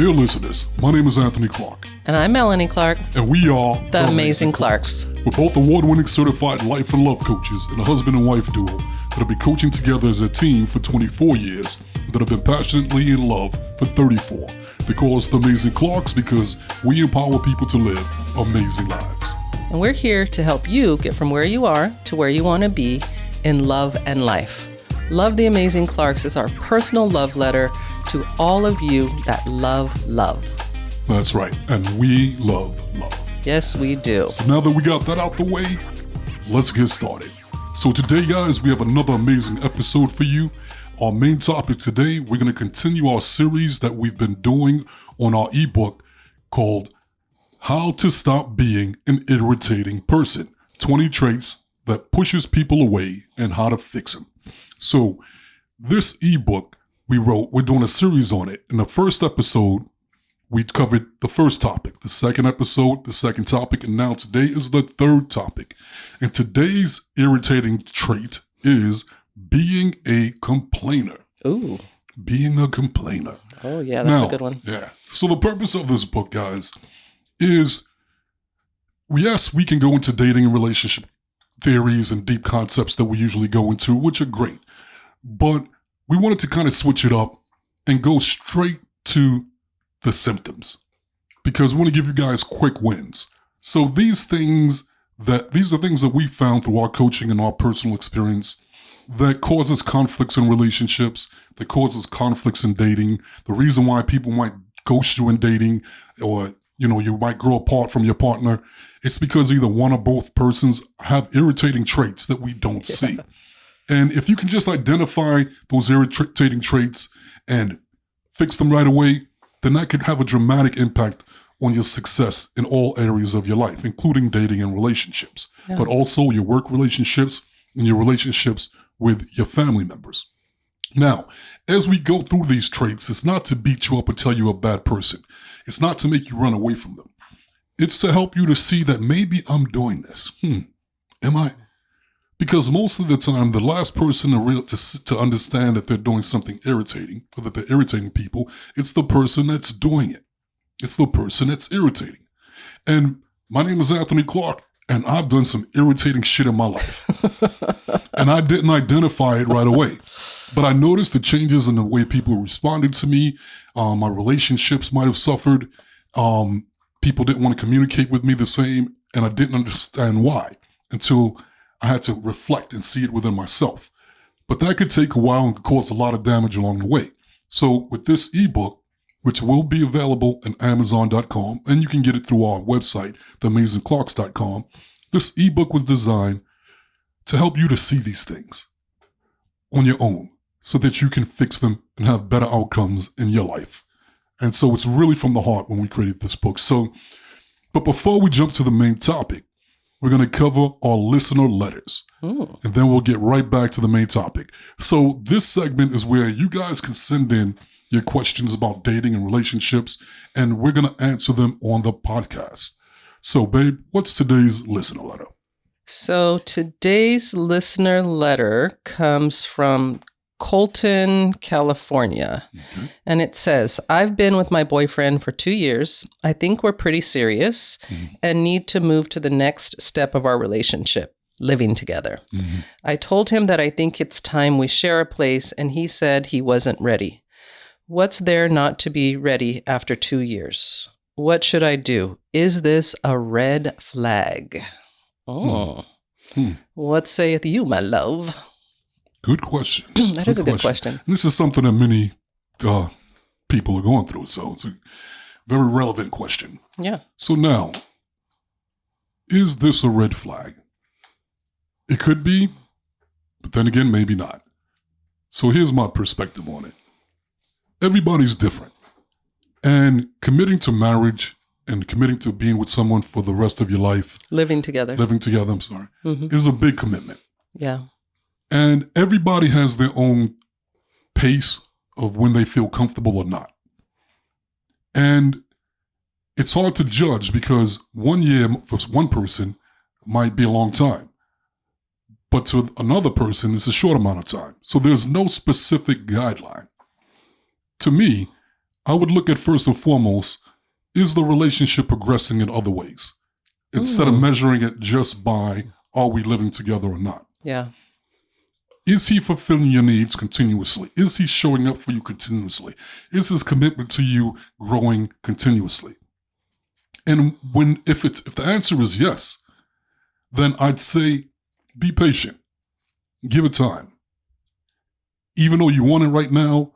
Dear listeners, my name is Anthony Clark. And I'm Melanie Clark. And we are the Amazing Clarks. We're both award-winning certified life and love coaches and a husband and wife duo that have been coaching together as a team for 24 years and that have been passionately in love for 34. They call us the Amazing Clarks because we empower people to live amazing lives. And we're here to help you get from where you are to where you want to be in love and life. Love the Amazing Clarks is our personal love letter to all of you that love love. That's right. And we love love. Yes, we do. So now that we got that out the way, let's get started. So today, guys, we have another amazing episode for you. Our main topic today, we're going to continue our series that we've been doing on our ebook called How to Stop Being an Irritating Person. 20 Traits that pushes people away and how to fix them. So this ebook we wrote, we're doing a series on it. In the first episode, we covered the first topic. The second episode, the second topic, and now today is the third topic. And today's irritating trait is being a complainer. Ooh. Being a complainer. Oh, yeah, that's a good one. Yeah. So the purpose of this book, guys, is yes, we can go into dating and relationship theories and deep concepts that we usually go into, which are great. But we wanted to kind of switch it up and go straight to the symptoms because we want to give you guys quick wins. So these are things that we found through our coaching and our personal experience that causes conflicts in relationships, that causes conflicts in dating, the reason why people might ghost you in dating or, you might grow apart from your partner. It's because either one or both persons have irritating traits that we don't see. And if you can just identify those irritating traits and fix them right away, then that could have a dramatic impact on your success in all areas of your life, including dating and relationships, but also your work relationships and your relationships with your family members. Now, as we go through these traits, it's not to beat you up or tell you a bad person. It's not to make you run away from them. It's to help you to see that maybe I'm doing this. Am I? Because most of the time, the last person to understand that they're doing something irritating, or that they're irritating people, it's the person that's doing it. It's the person that's irritating. And my name is Anthony Clark, and I've done some irritating shit in my life. And I didn't identify it right away. But I noticed the changes in the way people responded to me. My relationships might have suffered. People didn't want to communicate with me the same, and I didn't understand why until I had to reflect and see it within myself. But that could take a while and cause a lot of damage along the way. So with this ebook, which will be available on Amazon.com, and you can get it through our website, theamazingclarks.com, this ebook was designed to help you to see these things on your own so that you can fix them and have better outcomes in your life. And so it's really from the heart when we created this book. But before we jump to the main topic, we're going to cover our listener letters. And then we'll get right back to the main topic. So this segment is where you guys can send in your questions about dating and relationships, and we're going to answer them on the podcast. So, babe, what's today's listener letter? So today's listener letter comes from Colton, California. And it says, I've been with my boyfriend for 2 years. I think we're pretty serious and need to move to the next step of our relationship, living together. I told him that I think it's time we share a place, and he said he wasn't ready. What's there not to be ready after 2 years? What should I do? Is this a red flag? What saith you, my love? Good question. That is a good question. This is something that many people are going through, so it's a very relevant question. Yeah. So now, is this a red flag? It could be, but then again, maybe not. So here's my perspective on it. Everybody's different. And committing to marriage and committing to being with someone for the rest of your life. Living together, is a big commitment. Yeah. And everybody has their own pace of when they feel comfortable or not. And it's hard to judge because 1 year for one person might be a long time. But to another person, it's a short amount of time. So there's no specific guideline. To me, I would look at first and foremost, is the relationship progressing in other ways? Instead of measuring it just by, are we living together or not? Yeah. Is he fulfilling your needs continuously? Is he showing up for you continuously? Is his commitment to you growing continuously? And if the answer is yes, then I'd say be patient. Give it time. Even though you want it right now,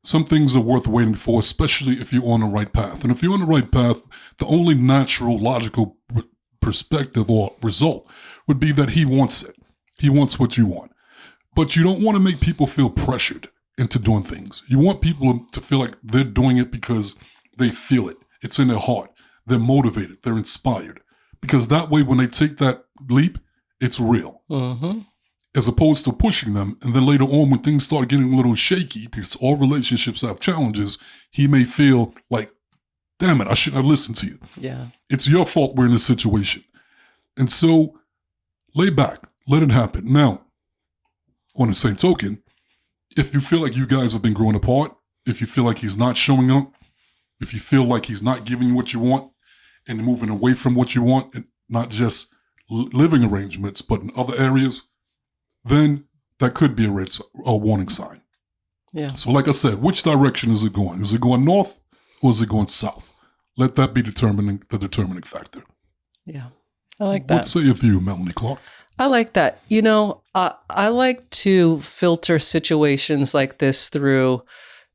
some things are worth waiting for, especially if you're on the right path. And if you're on the right path, the only natural, logical perspective or result would be that he wants it. He wants what you want. But you don't want to make people feel pressured into doing things. You want people to feel like they're doing it because they feel it. It's in their heart. They're motivated. They're inspired. Because that way, when they take that leap, it's real. Mm-hmm. As opposed to pushing them. And then later on, when things start getting a little shaky, because all relationships have challenges, he may feel like, damn it, I shouldn't have listened to you. Yeah. It's your fault we're in this situation. And so lay back. Let it happen. Now, on the same token, if you feel like you guys have been growing apart, if you feel like he's not showing up, if you feel like he's not giving you what you want and moving away from what you want, and not just living arrangements, but in other areas, then that could be a warning sign. Yeah. So like I said, which direction is it going? Is it going north or is it going south? Let that be the determining factor. Yeah. I like that. What sayeth you, Melanie Clark? I like that. You know, I like to filter situations like this through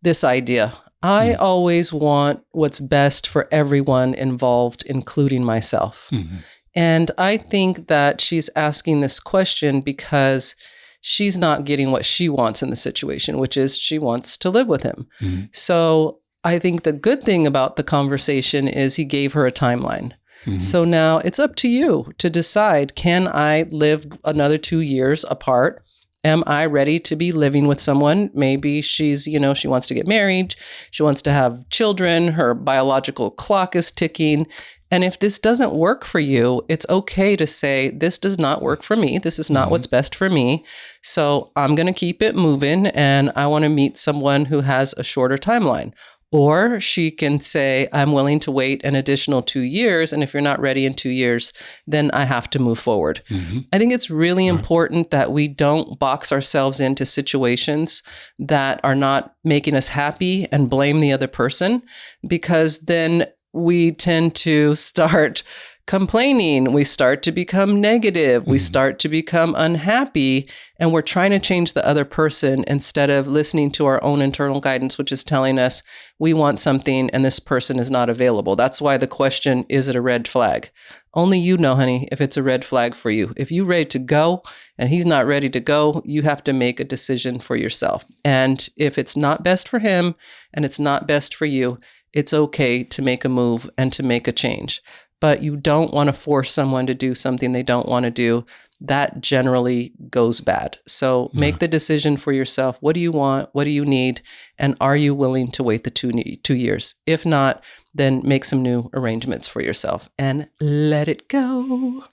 this idea. I always want what's best for everyone involved, including myself. Mm-hmm. And I think that she's asking this question because she's not getting what she wants in the situation, which is she wants to live with him. Mm-hmm. So I think the good thing about the conversation is he gave her a timeline. Mm-hmm. So now it's up to you to decide, can I live another 2 years apart? Am I ready to be living with someone? Maybe she's, she wants to get married. She wants to have children. Her biological clock is ticking. And if this doesn't work for you, it's okay to say, this does not work for me. This is not what's best for me. So I'm going to keep it moving and I want to meet someone who has a shorter timeline. Or she can say, I'm willing to wait an additional 2 years. And if you're not ready in 2 years, then I have to move forward. Mm-hmm. I think it's really important that we don't box ourselves into situations that are not making us happy and blame the other person, because then we tend to start complaining. We start to become negative. We start to become unhappy, and we're trying to change the other person instead of listening to our own internal guidance, which is telling us we want something and this person is not available. That's why the question, is it a red flag? Only you know, honey, if it's a red flag for you. If you're ready to go and he's not ready to go, you have to make a decision for yourself. And if it's not best for him and it's not best for you, it's okay to make a move and to make a change. But you don't want to force someone to do something they don't want to do. That generally goes bad. So make the decision for yourself. What do you want? What do you need? And are you willing to wait the 2 years? If not, then make some new arrangements for yourself and let it go.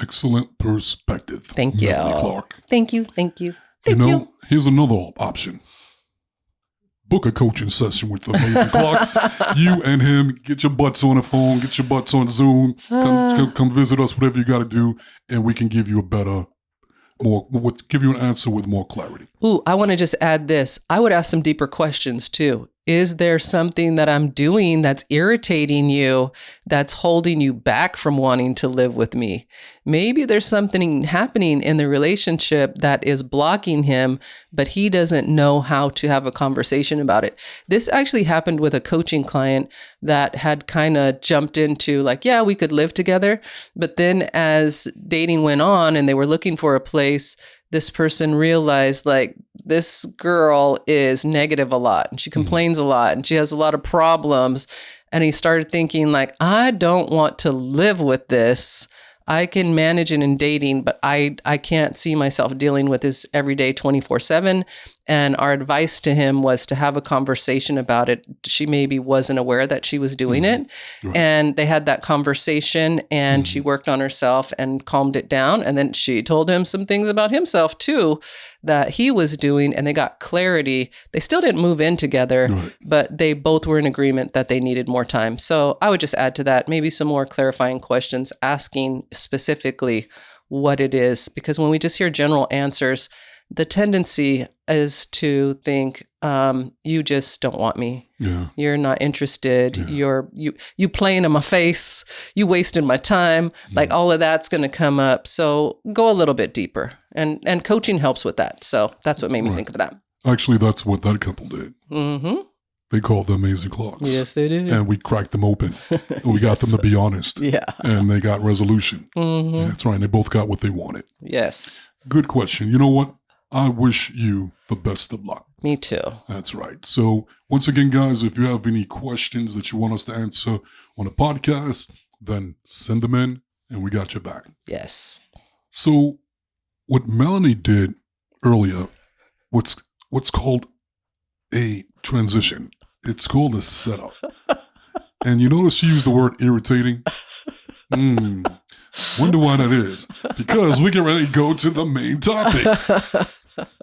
Excellent perspective. Thank you. Melanie Clark. Thank you. Here's another option. Book a coaching session with Amazing Clarks. You and him, get your butts on the phone, get your butts on Zoom, come visit us, whatever you got to do, and we can give you give you an answer with more clarity. Ooh, I want to just add this. I would ask some deeper questions too. Is there something that I'm doing that's irritating you, that's holding you back from wanting to live with me? Maybe there's something happening in the relationship that is blocking him, but he doesn't know how to have a conversation about it. This actually happened with a coaching client that had kind of jumped into like, yeah, we could live together. But then as dating went on and they were looking for a place, this person realized like this girl is negative a lot and she complains a lot and she has a lot of problems. And he started thinking like, I don't want to live with this. I can manage it in dating, but I can't see myself dealing with this every day 24/7. And our advice to him was to have a conversation about it. She maybe wasn't aware that she was doing it. Right. And they had that conversation, and she worked on herself and calmed it down. And then she told him some things about himself too that he was doing, and they got clarity. They still didn't move in together, Right. but they both were in agreement that they needed more time. So I would just add to that, maybe some more clarifying questions, asking specifically what it is. Because when we just hear general answers, the tendency is to think, you just don't want me. Yeah. You're not interested. Yeah. You playing in my face. You wasting my time. Like all of that's going to come up. So go a little bit deeper, and coaching helps with that. So that's what made me think of that. Actually, that's what that couple did. Mm-hmm. They called the Amazing Clarks. Yes, they did. And we cracked them open. And we got them to be honest. Yeah. And they got resolution. Mm-hmm. Yeah, that's right. And they both got what they wanted. Yes. Good question. You know what? I wish you the best of luck. Me too. That's right. So once again, guys, if you have any questions that you want us to answer on the podcast, then send them in and we got your back. Yes. So what Melanie did earlier, what's called a transition. It's called a setup. And you notice she used the word irritating? Wonder why that is. Because we get ready to go to the main topic.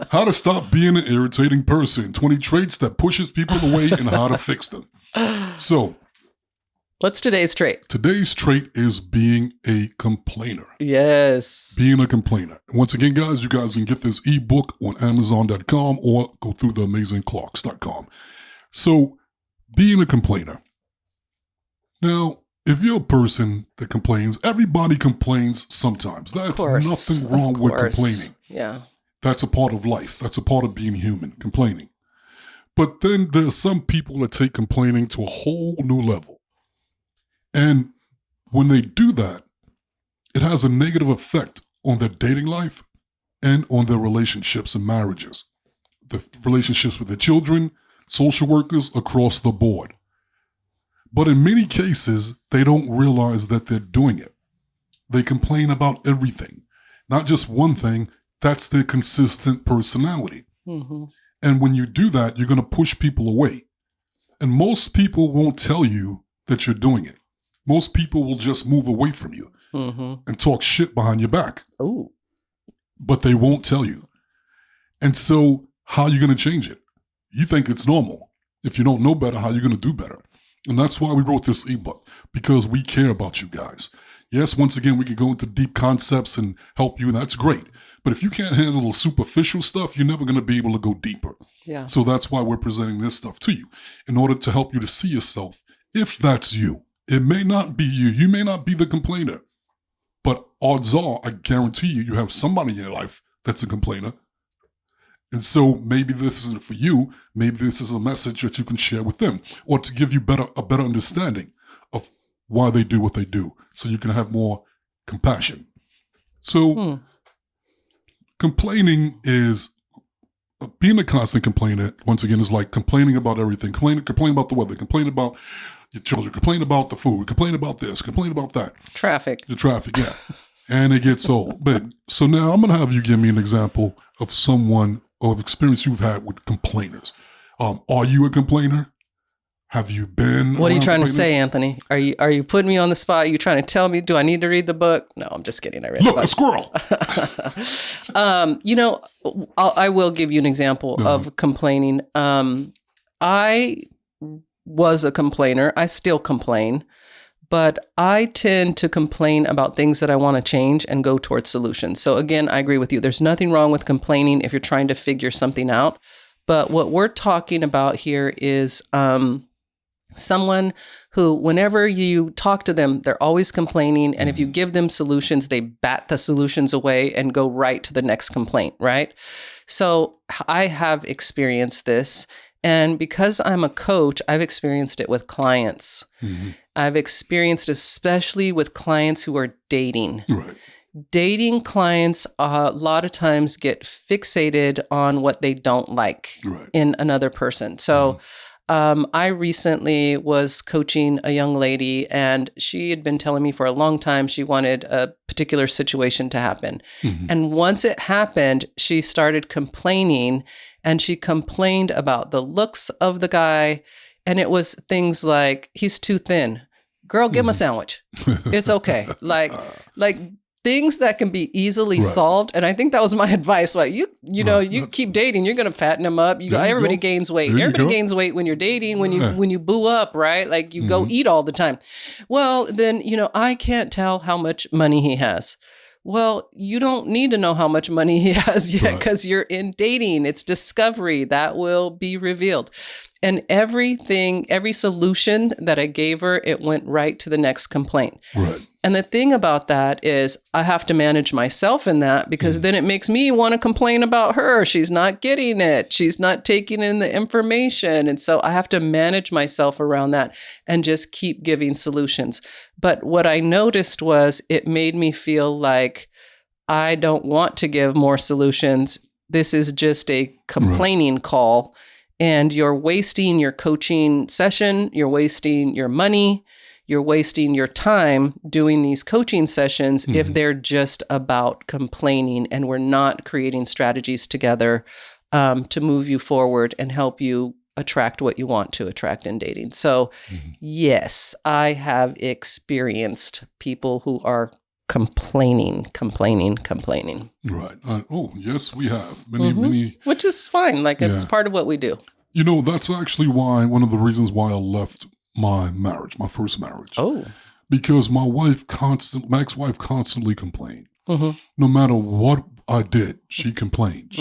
How to stop being an irritating person. 20 traits that pushes people away and how to fix them. So, what's today's trait? Today's trait is being a complainer. Yes. Being a complainer. Once again, guys, you guys can get this ebook on Amazon.com or go through theamazingclarks.com. So, being a complainer. Now, if you're a person that complains, everybody complains sometimes. That's nothing wrong with complaining. Yeah. That's a part of life. That's a part of being human, complaining. But then there's some people that take complaining to a whole new level. And when they do that, it has a negative effect on their dating life and on their relationships and marriages, the relationships with their children, social workers, across the board. But in many cases, they don't realize that they're doing it. They complain about everything, not just one thing. That's their consistent personality. Mm-hmm. And when you do that, you're going to push people away. And most people won't tell you that you're doing it. Most people will just move away from you and talk shit behind your back. Ooh. But they won't tell you. And so how are you going to change it? You think it's normal. If you don't know better, how are you going to do better? And that's why we wrote this ebook, because we care about you guys. Yes, once again, we can go into deep concepts and help you, and that's great. But if you can't handle the superficial stuff, you're never going to be able to go deeper. Yeah. So that's why we're presenting this stuff to you, in order to help you to see yourself, if that's you. It may not be you. You may not be the complainer. But odds are, I guarantee you, you have somebody in your life that's a complainer. And so maybe this isn't for you. Maybe this is a message that you can share with them, or to give you a better understanding of why they do what they do, so you can have more compassion. So complaining is, being a constant complainer, once again, is like complaining about everything. Complain about the weather, complain about your children, complain about the food, complain about this, complain about that. Traffic. The traffic, yeah. And it gets old. But so now I'm going to have you give me an example of someone, or of experience you've had with complainers. Are you a complainer? Have you been? What are you trying to say, Anthony? Are you putting me on the spot? Are you trying to tell me, do I need to read the book? No, I'm just kidding. I read the book. Look, a squirrel. I will give you an example of complaining. I was a complainer. I still complain, but I tend to complain about things that I want to change and go towards solutions. So again, I agree with you. There's nothing wrong with complaining if you're trying to figure something out. But what we're talking about here is someone who, whenever you talk to them, they're always complaining. And if you give them solutions, they bat the solutions away and go right to the next complaint, right? So I have experienced this. And because I'm a coach, I've experienced it with clients. Mm-hmm. I've experienced especially with clients who are dating. Right. Dating clients a lot of times get fixated on what they don't like in another person. So I recently was coaching a young lady, and she had been telling me for a long time she wanted a particular situation to happen. Mm-hmm. And once it happened, she started complaining. and she complained about the looks of the guy. And it was things like, he's too thin. Girl, give him a sandwich. It's okay. Like things that can be easily solved. And I think that was my advice. Like you keep dating, you're going to fatten him up. Everybody gains weight. Everybody gains weight when you're dating, when you boo up, right? Like you go eat all the time. Well, then, I can't tell how much money he has. Well, you don't need to know how much money he has yet because you're in dating. It's discovery that will be revealed. And every solution that I gave her, it went right to the next complaint. Right. And the thing about that is I have to manage myself in that because then it makes me want to complain about her. She's not getting it. She's not taking in the information. And so I have to manage myself around that and just keep giving solutions. But what I noticed was it made me feel like I don't want to give more solutions. This is just a complaining call. And you're wasting your coaching session. You're wasting your money. You're wasting your time doing these coaching sessions if they're just about complaining and we're not creating strategies together to move you forward and help you attract what you want to attract in dating. So yes, I have experienced people who are complaining. Right. Yes, we have. Many. Which is fine. Like it's part of what we do. That's actually one of the reasons why I left my first marriage. Oh. Because my ex-wife constantly complained. No matter what I did, she complained.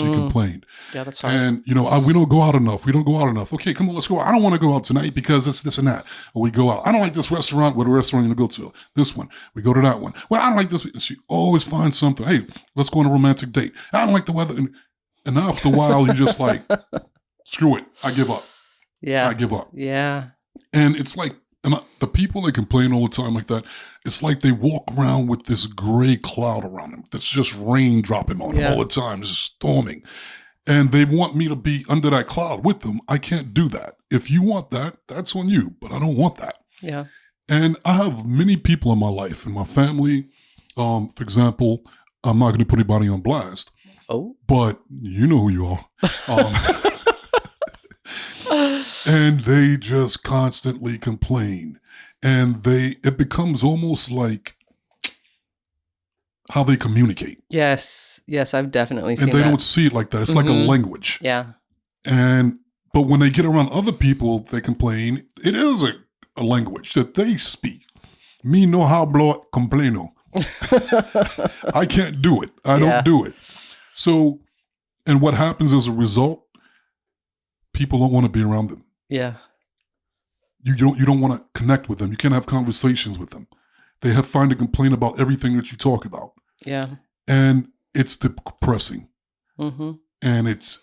Yeah, that's hard. And, we don't go out enough. We don't go out enough. Okay, come on, let's go out. I don't want to go out tonight because it's this and that. Or we go out. I don't like this restaurant. What restaurant you going to go to? This one. We go to that one. Well, I don't like this. And she always finds something. Hey, let's go on a romantic date. I don't like the weather. And after a while, you're just like, screw it. I give up. Yeah. I give up. Yeah. And it's like, the people that complain all the time like that, it's like they walk around with this gray cloud around them that's just rain dropping on them all the time. It's just storming. And they want me to be under that cloud with them. I can't do that. If you want that, that's on you. But I don't want that. Yeah. And I have many people in my life, in my family. For example, I'm not going to put anybody on blast. Oh. But you know who you are. And they just constantly complain. And it becomes almost like how they communicate. Yes. Yes, I've definitely seen that. And they that. don't see it like that. It's like a language. Yeah. But when they get around other people, they complain. It is a language that they speak. Me no hablo complaino. I can't do it. I don't do it. So, and what happens as a result, people don't want to be around them. Yeah. You don't want to connect with them. You can't have conversations with them. They find to complain about everything that you talk about. Yeah. And it's depressing. And it's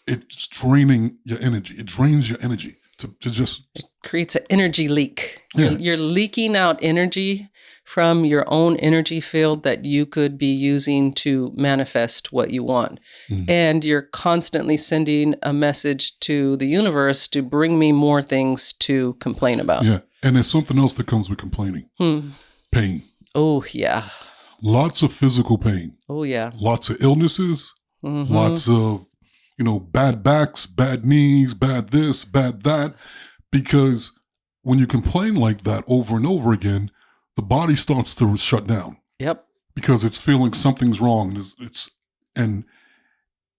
draining your energy. It drains your energy to just... It creates an energy leak. Yeah. You're leaking out energy from your own energy field that you could be using to manifest what you want. And you're constantly sending a message to the universe to bring me more things to complain about. Yeah. And there's something else that comes with complaining. Pain. Oh, yeah. Lots of physical pain. Oh, yeah. Lots of illnesses. Lots of, bad backs, bad knees, bad this, bad that. Because when you complain like that over and over again, the body starts to shut down. Yep. Because it's feeling something's wrong. And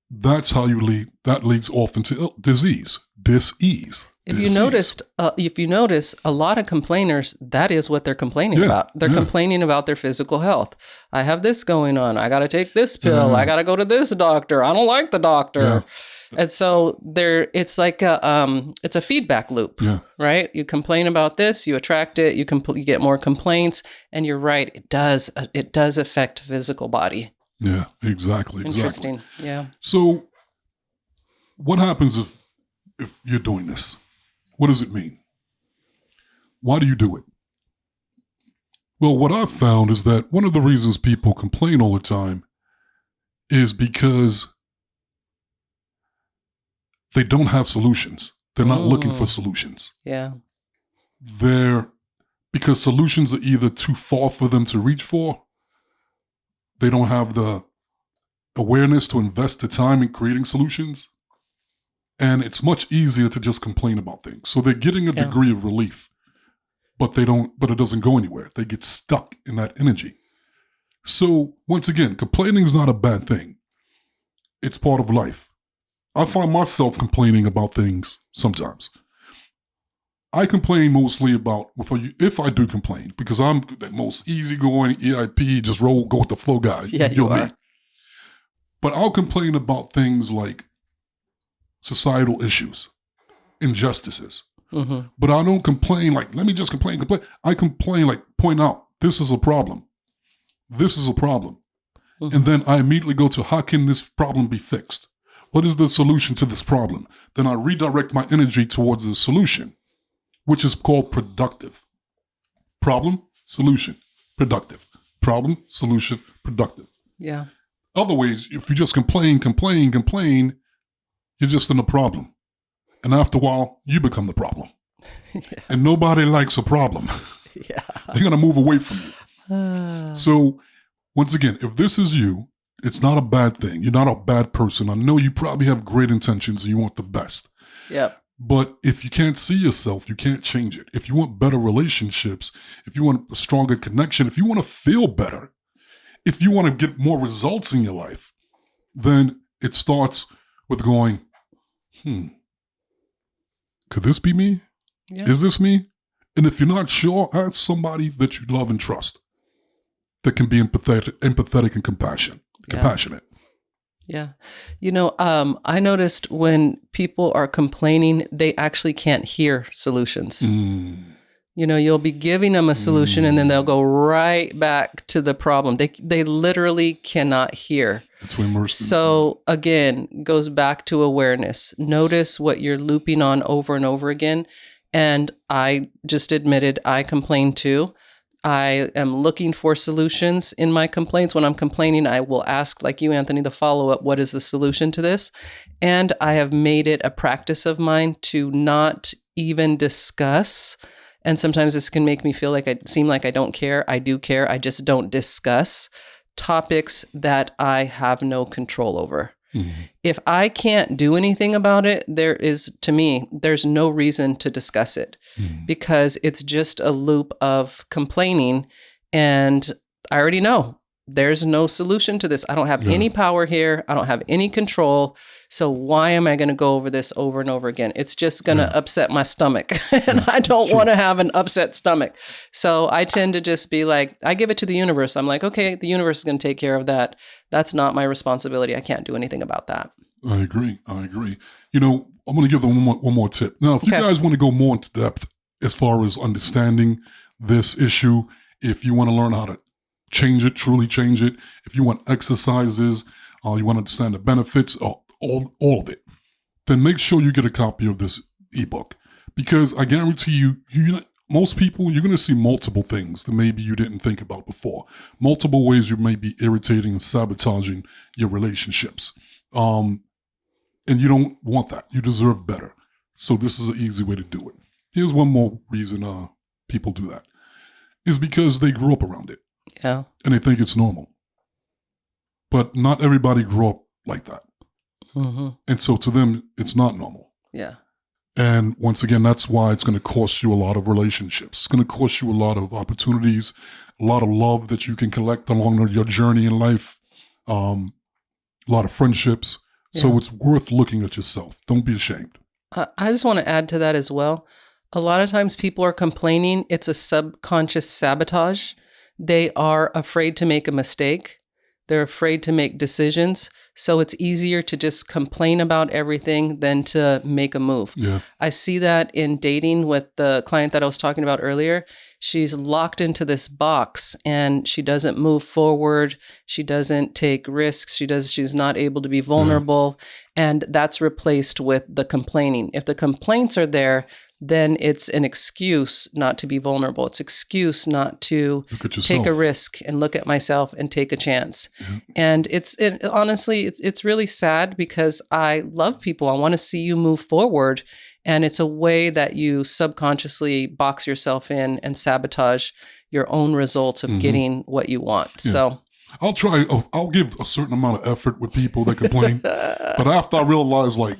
that's how that leads off into disease, dis-ease. If you notice, a lot of complainers, that is what they're complaining about. They're complaining about their physical health. I have this going on. I got to take this pill. I got to go to this doctor. I don't like the doctor. Yeah. And so it's like it's a feedback loop, right? You complain about this, you attract it, you get more complaints, and you're right. It does affect physical body. Yeah, exactly. Interesting. Yeah. So what happens if you're doing this? What does it mean? Why do you do it? Well, what I've found is that one of the reasons people complain all the time is because they don't have solutions. They're not looking for solutions. Yeah. Because solutions are either too far for them to reach for. They don't have the awareness to invest the time in creating solutions. And it's much easier to just complain about things. So they're getting a degree of relief, but it doesn't go anywhere. They get stuck in that energy. So once again, complaining is not a bad thing. It's part of life. I find myself complaining about things sometimes. I complain mostly about, if I do complain, because I'm the most easygoing EIP, just go with the flow guy. Yeah, you are. Me. But I'll complain about things like societal issues, injustices. Mm-hmm. But I don't complain like, let me just complain. I complain like, point out, this is a problem. This is a problem. Mm-hmm. And then I immediately go to, how can this problem be fixed? What is the solution to this problem? Then I redirect my energy towards the solution, which is called productive. Problem, solution, productive. Problem, solution, productive. Yeah. Otherwise, if you just complain, you're just in a problem. And after a while, you become the problem. Yeah. And nobody likes a problem. Yeah. They're going to move away from you. So, once again, if this is you, it's not a bad thing. You're not a bad person. I know you probably have great intentions and you want the best. Yep. But if you can't see yourself, you can't change it. If you want better relationships, if you want a stronger connection, if you want to feel better, if you want to get more results in your life, then it starts with going, could this be me? Yeah. Is this me? And if you're not sure, ask somebody that you love and trust that can be empathetic and compassionate. Yeah. You know, I noticed when people are complaining, they actually can't hear solutions. You know, you'll be giving them a solution and then they'll go right back to the problem. They literally cannot hear. That's way more. So again, goes back to awareness. Notice what you're looping on over and over again. And I just admitted I complain too. I am looking for solutions in my complaints. When I'm complaining, I will ask, like you, Anthony, the follow-up, what is the solution to this? And I have made it a practice of mine to not even discuss. And sometimes this can make me feel like I seem like I don't care. I do care. I just don't discuss topics that I have no control over. Mm-hmm. If I can't do anything about it, to me, there's no reason to discuss it because it's just a loop of complaining. And I already know there's no solution to this. I don't have any power here. I don't have any control. So why am I going to go over this over and over again? It's just going to upset my stomach. And I don't want to have an upset stomach. So I tend to just be like, I give it to the universe. I'm like, okay, the universe is going to take care of that. That's not my responsibility. I can't do anything about that. I agree. You know, I'm going to give them one more tip. Now, if you guys want to go more into depth as far as understanding this issue, if you want to learn how to change it, truly change it, if you want exercises, you want to understand the benefits, all of it, then make sure you get a copy of this ebook. Because I guarantee you, most people, you're going to see multiple things that maybe you didn't think about before. Multiple ways you may be irritating and sabotaging your relationships. And you don't want that. You deserve better. So this is an easy way to do it. Here's one more reason people do that. Is because they grew up around it. Yeah. And they think it's normal. But not everybody grew up like that. Mm-hmm. And so to them, it's not normal. Yeah. And once again, that's why it's going to cost you a lot of relationships. It's going to cost you a lot of opportunities, a lot of love that you can collect along your journey in life, a lot of friendships. Yeah. So it's worth looking at yourself. Don't be ashamed. I just want to add to that as well. A lot of times people are complaining. It's a subconscious sabotage. They are afraid to make a mistake. They're afraid to make decisions. So it's easier to just complain about everything than to make a move. Yeah. I see that in dating with the client that I was talking about earlier. She's locked into this box and she doesn't move forward. She doesn't take risks. She's not able to be vulnerable. Yeah. And that's replaced with the complaining. If the complaints are there, then it's an excuse not to be vulnerable. It's an excuse not to take a risk and look at myself and take a chance. Yeah. And honestly, it's really sad because I love people. I want to see you move forward. And it's a way that you subconsciously box yourself in and sabotage your own results of getting what you want. Yeah. So I'll give a certain amount of effort with people that complain. But after I realize, like,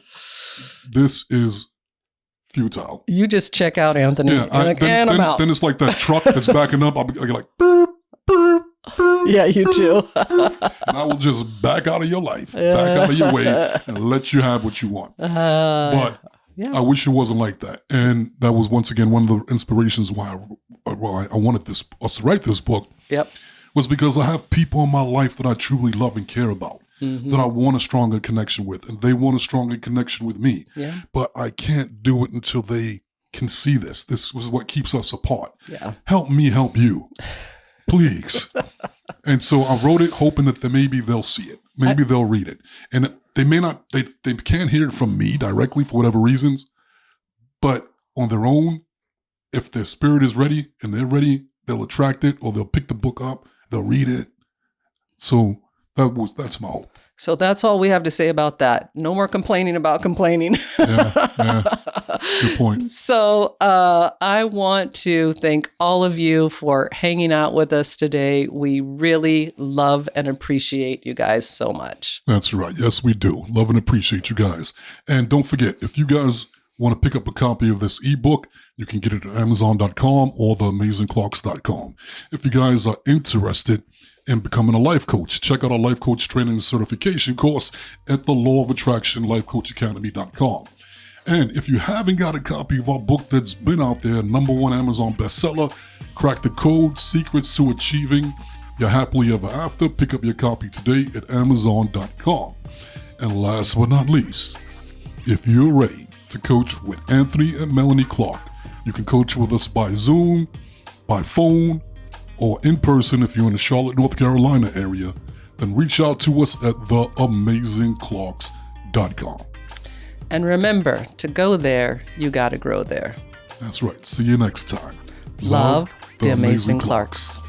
this is futile. You just check out, Anthony. Yeah, I'm out. Then it's like that truck that's backing up. I'll be like, boop, boop, boop. Yeah, you too. And I will just back out of your life, back out of your way, and let you have what you want. But yeah. I wish it wasn't like that. And that was, once again, one of the inspirations why I wanted us to write this book. Yep. Was because I have people in my life that I truly love and care about, that I want a stronger connection with, and they want a stronger connection with me. Yeah. But I can't do it until they can see this. This is what keeps us apart. Yeah. Help me help you, please. And so I wrote it hoping that maybe they'll see it. Maybe they'll read it. And they may not, they can't hear it from me directly for whatever reasons, but on their own, if their spirit is ready and they're ready, they'll attract it, or they'll pick the book up, they'll read it. So that's my hope. So that's all we have to say about that. No more complaining about complaining. Yeah. Good point. So I want to thank all of you for hanging out with us today. We really love and appreciate you guys so much. That's right. Yes, we do. Love and appreciate you guys. And don't forget, if you guys want to pick up a copy of this ebook, you can get it at Amazon.com or theamazingclarks.com. If you guys are interested in becoming a life coach, check out our life coach training and certification course at the Law of Attraction LifeCoachAcademy.com. And if you haven't got a copy of our book that's been out there, #1 Amazon bestseller, Crack the Code, Secrets to Achieving Your Happily Ever After, pick up your copy today at Amazon.com. And last but not least, if you're ready to coach with Anthony and Melanie Clark, you can coach with us by Zoom, by phone, or in person if you're in the Charlotte, North Carolina area. Then reach out to us at theamazingclarks.com. And remember, to go there, you got to grow there. That's right. See you next time. Love the Amazing Clarks.